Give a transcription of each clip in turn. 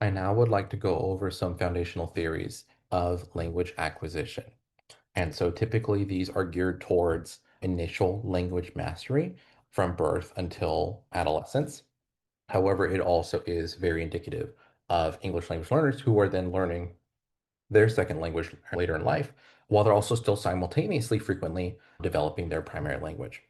I now would like to go over some foundational theories of language acquisition. And so typically these are geared towards initial language mastery from birth until adolescence. However, it also is very indicative of English language learners who are then learning their second language later in life, while they're also still simultaneously frequently developing their primary language.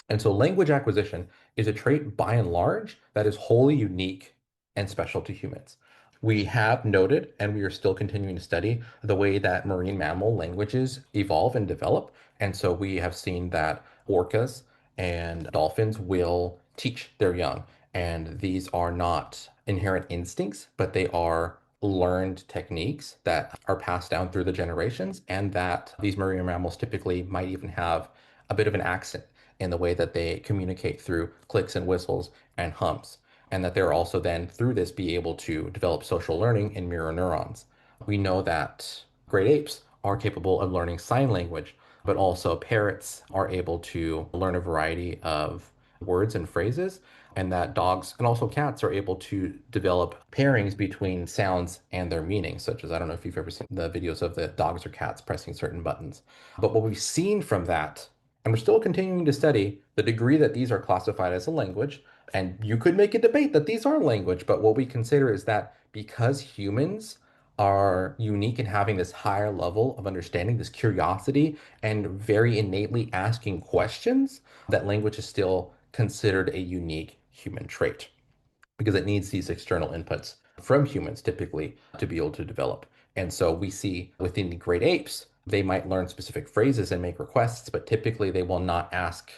And so language acquisition is a trait by and large that is wholly unique and special to humans. We have noted, and we are still continuing to study the way that marine mammal languages evolve and develop. And so we have seen that orcas and dolphins will teach their young. And these are not inherent instincts, but they are learned techniques that are passed down through the generations, and that these marine mammals typically might even have a bit of an accent in the way that they communicate through clicks and whistles and hums, and that they're also then through this be able to develop social learning in mirror neurons. We know that great apes are capable of learning sign language, but also parrots are able to learn a variety of words and phrases, and that dogs and also cats are able to develop pairings between sounds and their meanings, such as I don't know if you've ever seen the videos of the dogs or cats pressing certain buttons. But what we've seen from that, and we're still continuing to study the degree that these are classified as a language. And you could make a debate that these are language, but what we consider is that because humans are unique in having this higher level of understanding, this curiosity, and very innately asking questions, that language is still considered a unique human trait because it needs these external inputs from humans typically to be able to develop. And so we see within the great apes, they might learn specific phrases and make requests, but typically they will not ask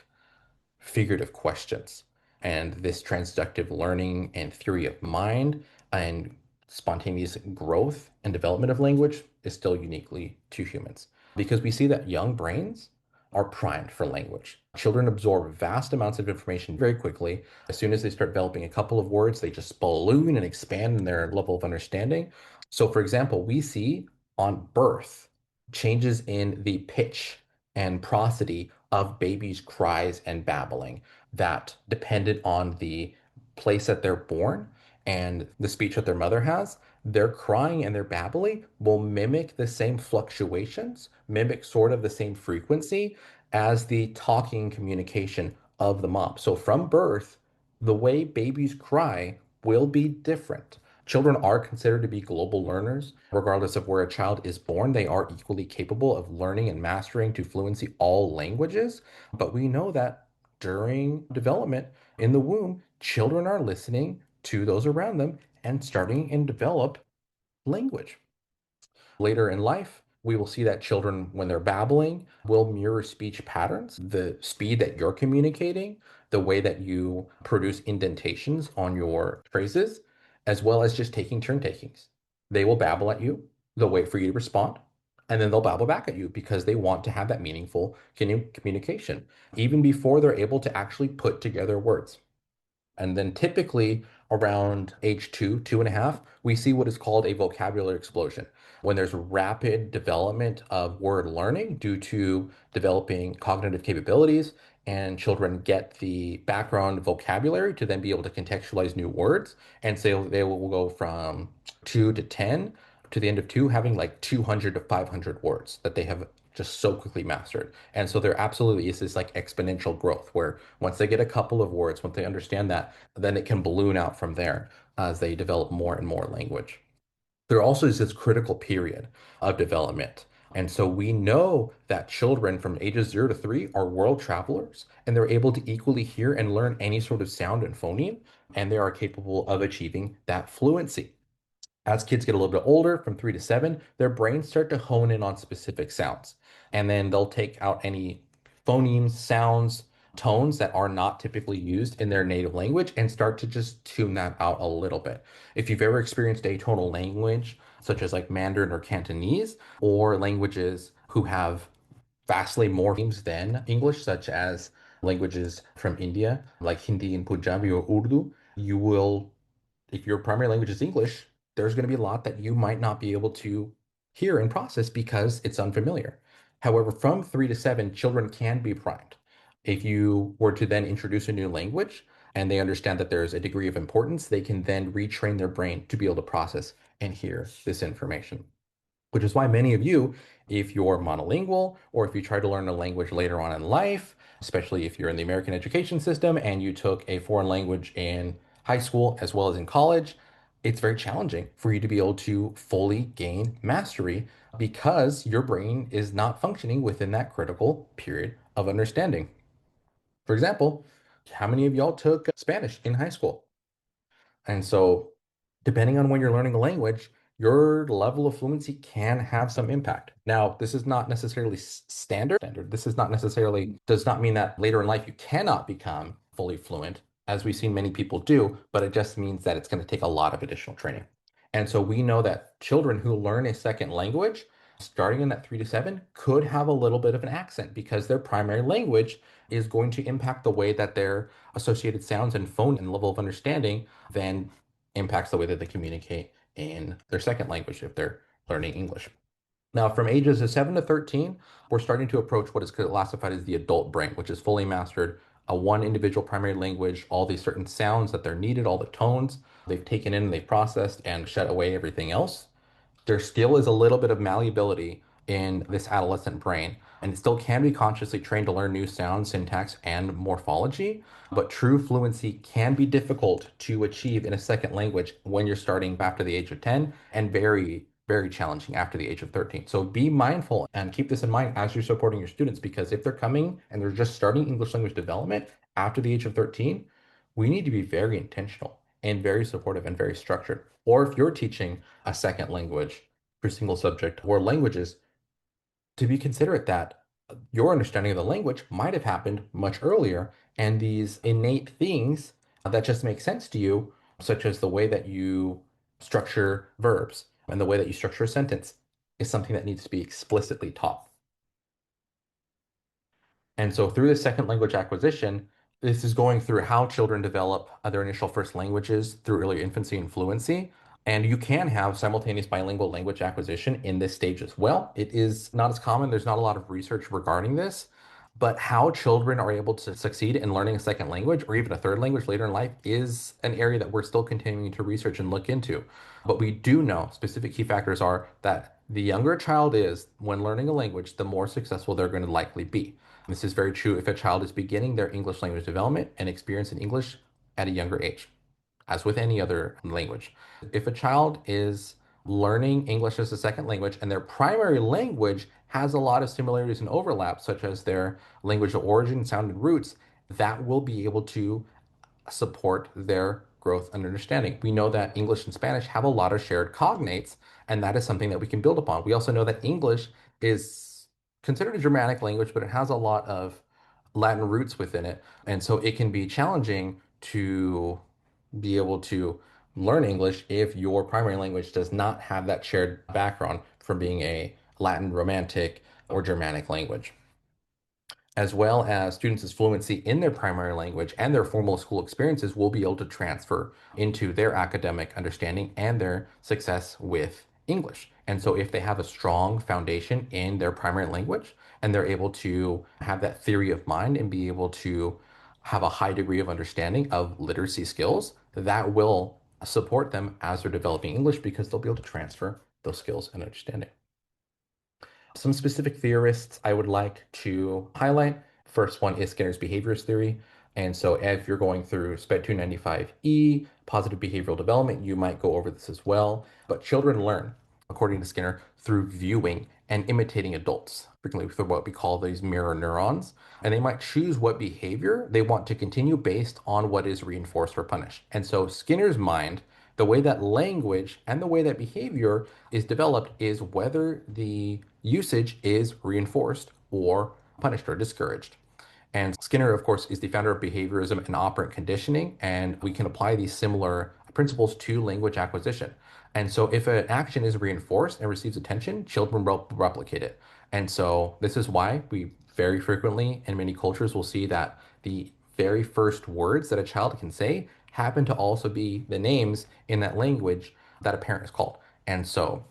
figurative questions. And this transductive learning and theory of mind and spontaneous growth and development of language is still uniquely to humans because we see that young brains are primed for language. Children absorb vast amounts of information very quickly. As soon as they start developing a couple of words, they just balloon and expand in their level of understanding. So, for example, we see on birth changes in the pitch and prosody of babies' cries and babbling that depended on the place that they're born and the speech that their mother has. Their crying and their babbling will mimic the same fluctuations, mimic sort of the same frequency as the talking communication of the mom. So from birth, the way babies cry will be different. Children are considered to be global learners. Regardless of where a child is born, they are equally capable of learning and mastering to fluency all languages. But we know that during development in the womb, children are listening to those around them and starting and develop language. Later in life, we will see that children, when they're babbling, will mirror speech patterns, the speed that you're communicating, the way that you produce indentations on your phrases, as well as just taking turn takings. They will babble at you, they'll wait for you to respond, and then they'll babble back at you because they want to have that meaningful communication, even before they're able to actually put together words. And then typically around age 2.5, we see what is called a vocabulary explosion. When there's rapid development of word learning due to developing cognitive capabilities, and children get the background vocabulary to then be able to contextualize new words. And so they will go from 2 to 10 to the end of two, having like 200 to 500 words that they have just so quickly mastered. And so there absolutely is this like exponential growth where once they get a couple of words, once they understand that, then it can balloon out from there as they develop more and more language. There also is this critical period of development. And so we know that children from ages 0 to 3 are world travelers and they're able to equally hear and learn any sort of sound and phoneme, and they are capable of achieving that fluency. As kids get a little bit older, from 3 to 7, their brains start to hone in on specific sounds. And then they'll take out any phonemes, sounds, tones that are not typically used in their native language and start to just tune that out a little bit. If you've ever experienced atonal language, such as like Mandarin or Cantonese, or languages who have vastly more themes than English, such as languages from India, like Hindi and Punjabi or Urdu, you will if your primary language is English, there's going to be a lot that you might not be able to hear and process because it's unfamiliar. However, from 3 to 7, children can be primed. If you were to then introduce a new language, and they understand that there's a degree of importance, they can then retrain their brain to be able to process and hear this information. Which is why many of you, if you're monolingual or if you try to learn a language later on in life, especially if you're in the American education system and you took a foreign language in high school as well as in college, it's very challenging for you to be able to fully gain mastery because your brain is not functioning within that critical period of understanding. For example, how many of y'all took Spanish in high school? And so, depending on when you're learning a language, your level of fluency can have some impact. Now, this is not necessarily standard. This is not necessarily, does not mean that later in life you cannot become fully fluent, as we've seen many people do, but it just means that it's going to take a lot of additional training. And so we know that children who learn a second language, starting in that 3 to 7, could have a little bit of an accent because their primary language is going to impact the way that their associated sounds and phone and level of understanding then impacts the way that they communicate in their second language if they're learning English. Now, from ages of 7 to 13, we're starting to approach what is classified as the adult brain, which is fully mastered a one individual primary language, all these certain sounds that they're needed, all the tones they've taken in, they've processed and shut away everything else. There still is a little bit of malleability in this adolescent brain, and it still can be consciously trained to learn new sounds, syntax, and morphology. But true fluency can be difficult to achieve in a second language when you're starting after the age of 10, and very, very challenging after the age of 13. So be mindful and keep this in mind as you're supporting your students, because if they're coming and they're just starting English language development after the age of 13, we need to be very intentional and very supportive and very structured. Or if you're teaching a second language for single subject or languages, to be considerate that your understanding of the language might have happened much earlier, and these innate things that just make sense to you, such as the way that you structure verbs and the way that you structure a sentence, is something that needs to be explicitly taught. And so through the second language acquisition, this is going through how children develop their initial first languages through early infancy and fluency. And you can have simultaneous bilingual language acquisition in this stage as well. It is not as common. There's not a lot of research regarding this, but how children are able to succeed in learning a second language or even a third language later in life is an area that we're still continuing to research and look into. But we do know specific key factors are that the younger a child is when learning a language, the more successful they're going to likely be. This is very true if a child is beginning their English language development and experience in English at a younger age, as with any other language. If a child is learning English as a second language and their primary language has a lot of similarities and overlaps, such as their language of origin, sound, and roots, that will be able to support their growth and understanding. We know that English and Spanish have a lot of shared cognates, and that is something that we can build upon. We also know that English is considered a Germanic language, but it has a lot of Latin roots within it. And so it can be challenging to be able to learn English if your primary language does not have that shared background from being a Latin, Romantic, or Germanic language, as well as students' fluency in their primary language and their formal school experiences will be able to transfer into their academic understanding and their success with English. And so, if they have a strong foundation in their primary language and they're able to have that theory of mind and be able to have a high degree of understanding of literacy skills, that will support them as they're developing English because they'll be able to transfer those skills and understanding. Some specific theorists I would like to highlight. First one is Skinner's behaviorist theory. And so if you're going through SPED 295E, positive behavioral development, you might go over this as well. But children learn, according to Skinner, through viewing and imitating adults, frequently through what we call these mirror neurons. And they might choose what behavior they want to continue based on what is reinforced or punished. And so Skinner's mind, the way that language and the way that behavior is developed is whether the usage is reinforced or punished or discouraged. And Skinner, of course, is the founder of behaviorism and operant conditioning, and we can apply these similar principles to language acquisition. And so, if an action is reinforced and receives attention, children will replicate it. And so, this is why we very frequently in many cultures will see that the very first words that a child can say happen to also be the names in that language that a parent is called. And so,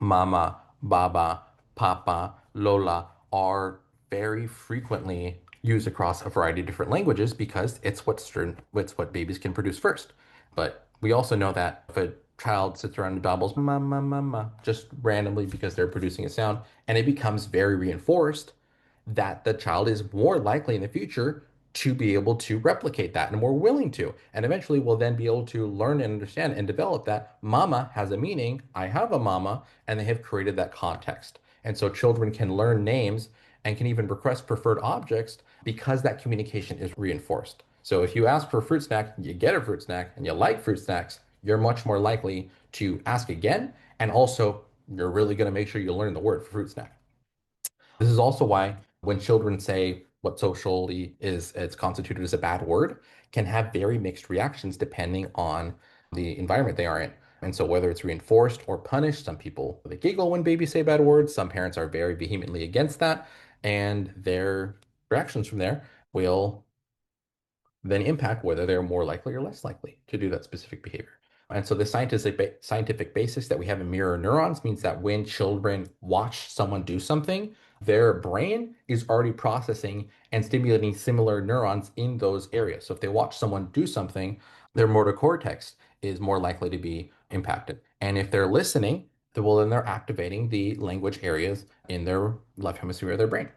mama, baba, papa, lola are very frequently used across a variety of different languages because it's what babies can produce first. But we also know that if a child sits around and babbles ma ma ma just randomly because they're producing a sound and it becomes very reinforced, that the child is more likely in the future to be able to replicate that and more willing to. And eventually will then be able to learn and understand and develop that mama has a meaning, I have a mama, and they have created that context. And so children can learn names and can even request preferred objects because that communication is reinforced. So if you ask for a fruit snack, you get a fruit snack, and you like fruit snacks, you're much more likely to ask again. And also, you're really going to make sure you learn the word for fruit snack. This is also why when children say what socially is it's constituted as a bad word can have very mixed reactions depending on the environment they are in. And so whether it's reinforced or punished, some people they giggle when babies say bad words, some parents are very vehemently against that, and their reactions from there will then impact whether they're more likely or less likely to do that specific behavior. And so the scientific basis that we have in mirror neurons means that when children watch someone do something, their brain is already processing and stimulating similar neurons in those areas. So if they watch someone do something, their motor cortex is more likely to be impacted. And if they're listening, then they're activating the language areas in their left hemisphere of their brain.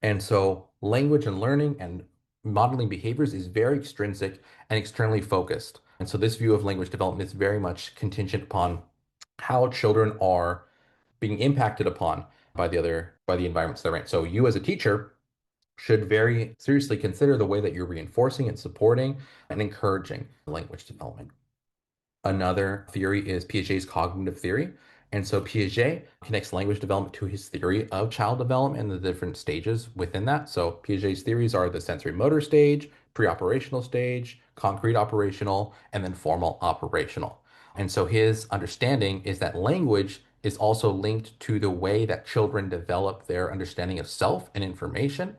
And so language and learning and modeling behaviors is very extrinsic and externally focused. And so this view of language development is very much contingent upon how children are being impacted upon by the environments they're in. So you as a teacher should very seriously consider the way that you're reinforcing and supporting and encouraging language development. Another theory is Piaget's cognitive theory. And so Piaget connects language development to his theory of child development and the different stages within that. So Piaget's theories are the sensory motor stage, pre-operational stage, concrete operational, and then formal operational. And so his understanding is that language is also linked to the way that children develop their understanding of self and information.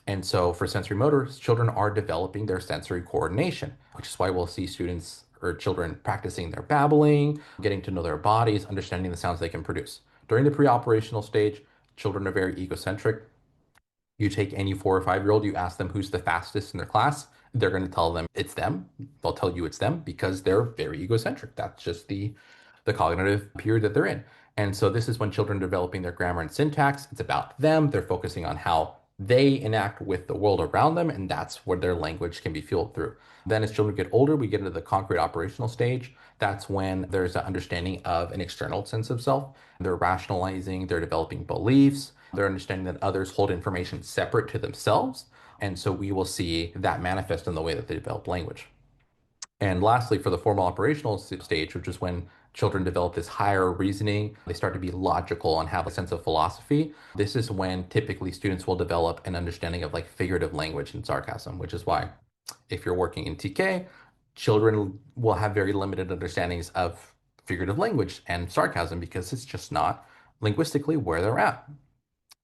And so for sensory motors, children are developing their sensory coordination, which is why we'll see students or children practicing their babbling, getting to know their bodies, understanding the sounds they can produce. During the pre-operational stage, children are very egocentric. You take any 4 or 5 year old, you ask them who's the fastest in their class, they're going to tell them it's them. They'll tell you it's them because they're very egocentric. That's just the cognitive period that they're in. And so this is when children are developing their grammar and syntax. It's about them. They're focusing on how they enact with the world around them, and that's where their language can be fueled through. Then as children get older, we get into the concrete operational stage. That's when there's an understanding of an external sense of self. They're rationalizing, they're developing beliefs, they're understanding that others hold information separate to themselves. And so we will see that manifest in the way that they develop language. And lastly, for the formal operational stage, which is when children develop this higher reasoning, they start to be logical and have a sense of philosophy. This is when typically students will develop an understanding of like figurative language and sarcasm, which is why if you're working in TK, children will have very limited understandings of figurative language and sarcasm because it's just not linguistically where they're at.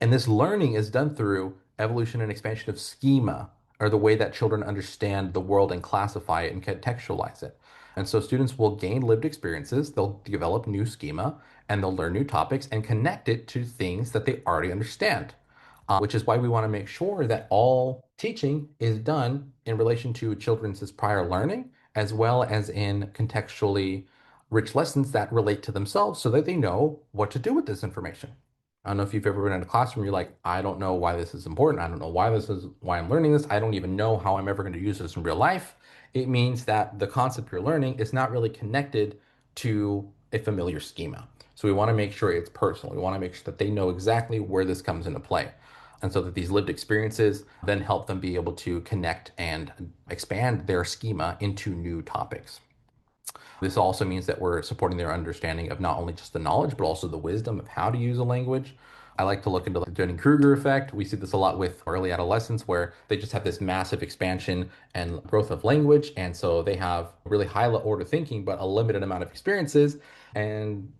And this learning is done through evolution and expansion of schema, or the way that children understand the world and classify it and contextualize it. And so students will gain lived experiences, they'll develop new schema, and they'll learn new topics and connect it to things that they already understand. Which is why we want to make sure that all teaching is done in relation to children's prior learning, as well as in contextually rich lessons that relate to themselves so that they know what to do with this information. I don't know if you've ever been in a classroom, you're like, I don't know why this is important. I don't know why I'm learning this. I don't even know how I'm ever going to use this in real life. It means that the concept you're learning is not really connected to a familiar schema. So we want to make sure it's personal. We want to make sure that they know exactly where this comes into play. And so that these lived experiences then help them be able to connect and expand their schema into new topics. This also means that we're supporting their understanding of not only just the knowledge, but also the wisdom of how to use a language. I like to look into the Dunning-Kruger effect. We see this a lot with early adolescents where they just have this massive expansion and growth of language. And so they have really high order thinking, but a limited amount of experiences. And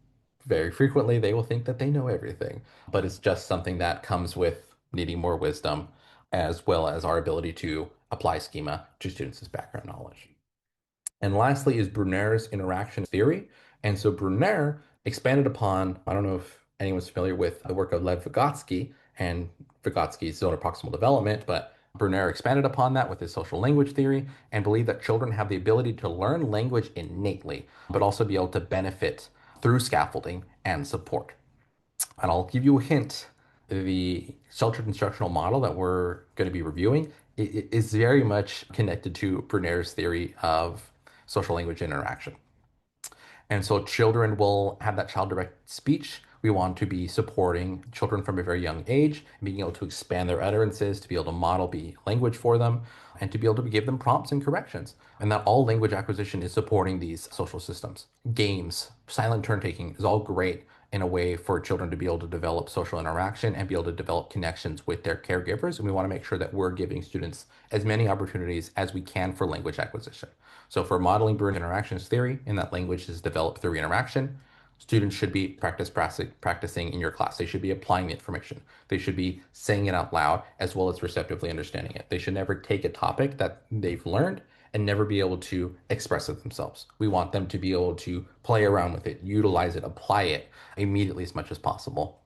very frequently they will think that they know everything. But it's just something that comes with needing more wisdom, as well as our ability to apply schema to students' background knowledge. And lastly is Brunner's interaction theory. And so Brunner expanded upon, I don't know if anyone's familiar with the work of Lev Vygotsky and Vygotsky's zone of proximal development, but Bruner expanded upon that with his social language theory and believed that children have the ability to learn language innately, but also be able to benefit through scaffolding and support. And I'll give you a hint. The sheltered instructional model that we're going to be reviewing is very much connected to Bruner's theory of social language interaction. And so children will have that child direct speech. We want to be supporting children from a very young age, being able to expand their utterances, to be able to model be language for them, and to be able to give them prompts and corrections. And that all language acquisition is supporting these social systems. Games, silent turn taking is all great in a way for children to be able to develop social interaction and be able to develop connections with their caregivers. And we want to make sure that we're giving students as many opportunities as we can for language acquisition. So for modeling Bruin interactions theory, in that language is developed through interaction, students should be practicing in your class. They should be applying the information. They should be saying it out loud as well as receptively understanding it. They should never take a topic that they've learned and never be able to express it themselves. We want them to be able to play around with it, utilize it, apply it immediately as much as possible.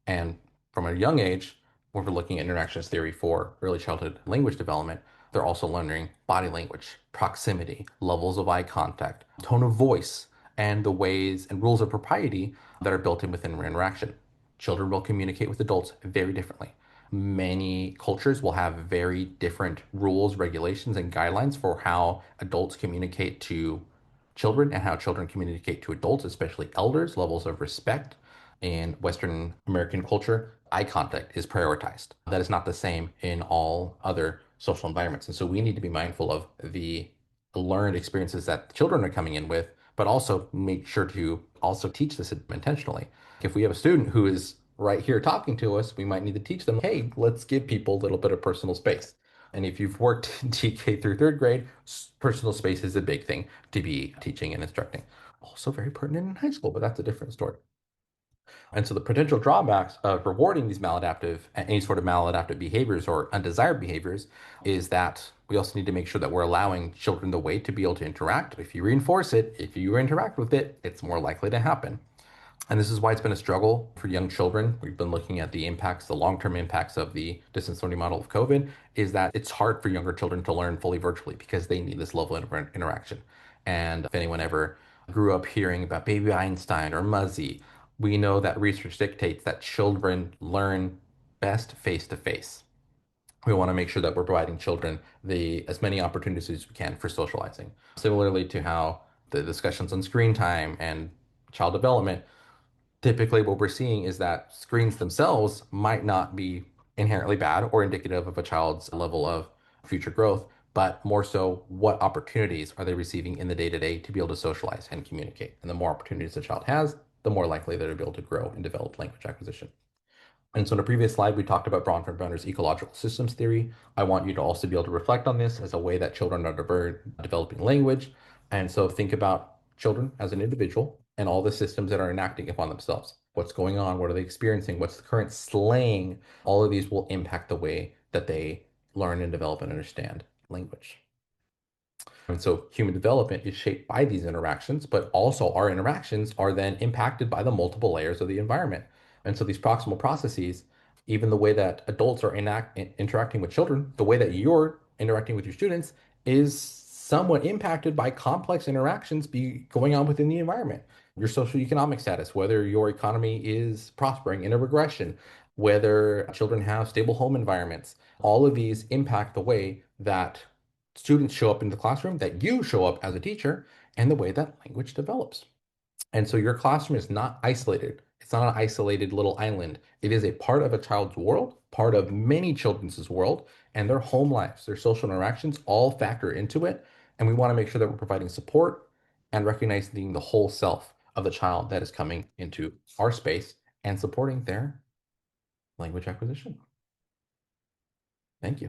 And from a young age, when we're looking at interactions theory for early childhood language development, they're also learning body language, proximity, levels of eye contact, tone of voice, and the ways and rules of propriety that are built in within interaction. Children will communicate with adults very differently. Many cultures will have very different rules, regulations, and guidelines for how adults communicate to children and how children communicate to adults, especially elders, levels of respect. In Western American culture, eye contact is prioritized. That is not the same in all other social environments. And so we need to be mindful of the learned experiences that children are coming in with, but also make sure to also teach this intentionally. If we have a student who is right here talking to us, we might need to teach them, hey, let's give people a little bit of personal space. And if you've worked in TK through third grade, personal space is a big thing to be teaching and instructing. Also very pertinent in high school, but that's a different story. And so the potential drawbacks of rewarding these maladaptive, any sort of maladaptive behaviors or undesired behaviors is that we also need to make sure that we're allowing children the way to be able to interact. If you reinforce it, if you interact with it, it's more likely to happen. And this is why it's been a struggle for young children. We've been looking at the impacts, the long-term impacts of the distance learning model of COVID, is that it's hard for younger children to learn fully virtually because they need this level of interaction. And if anyone ever grew up hearing about Baby Einstein or Muzzy, we know that research dictates that children learn best face to face. We want to make sure that we're providing children the as many opportunities as we can for socializing. Similarly to how the discussions on screen time and child development, typically what we're seeing is that screens themselves might not be inherently bad or indicative of a child's level of future growth, but more so what opportunities are they receiving in the day-to-day to be able to socialize and communicate. And the more opportunities a child has, the more likely they're to be able to grow and develop language acquisition. And so in a previous slide, we talked about Bronfenbrenner's ecological systems theory. I want you to also be able to reflect on this as a way that children are developing language. And so think about children as an individual and all the systems that are enacting upon themselves. What's going on? What are they experiencing? What's the current slang? All of these will impact the way that they learn and develop and understand language. And so human development is shaped by these interactions, but also our interactions are then impacted by the multiple layers of the environment. And so these proximal processes, even the way that adults are interacting with children, the way that you're interacting with your students is somewhat impacted by complex interactions going on within the environment. Your socioeconomic status, whether your economy is prospering in a regression, whether children have stable home environments, all of these impact the way that students show up in the classroom, that you show up as a teacher, and the way that language develops. And so your classroom is not isolated. It's not an isolated little island. It is a part of a child's world, part of many children's world, and their home lives, their social interactions all factor into it. And we want to make sure that we're providing support and recognizing the whole self of the child that is coming into our space and supporting their language acquisition. Thank you.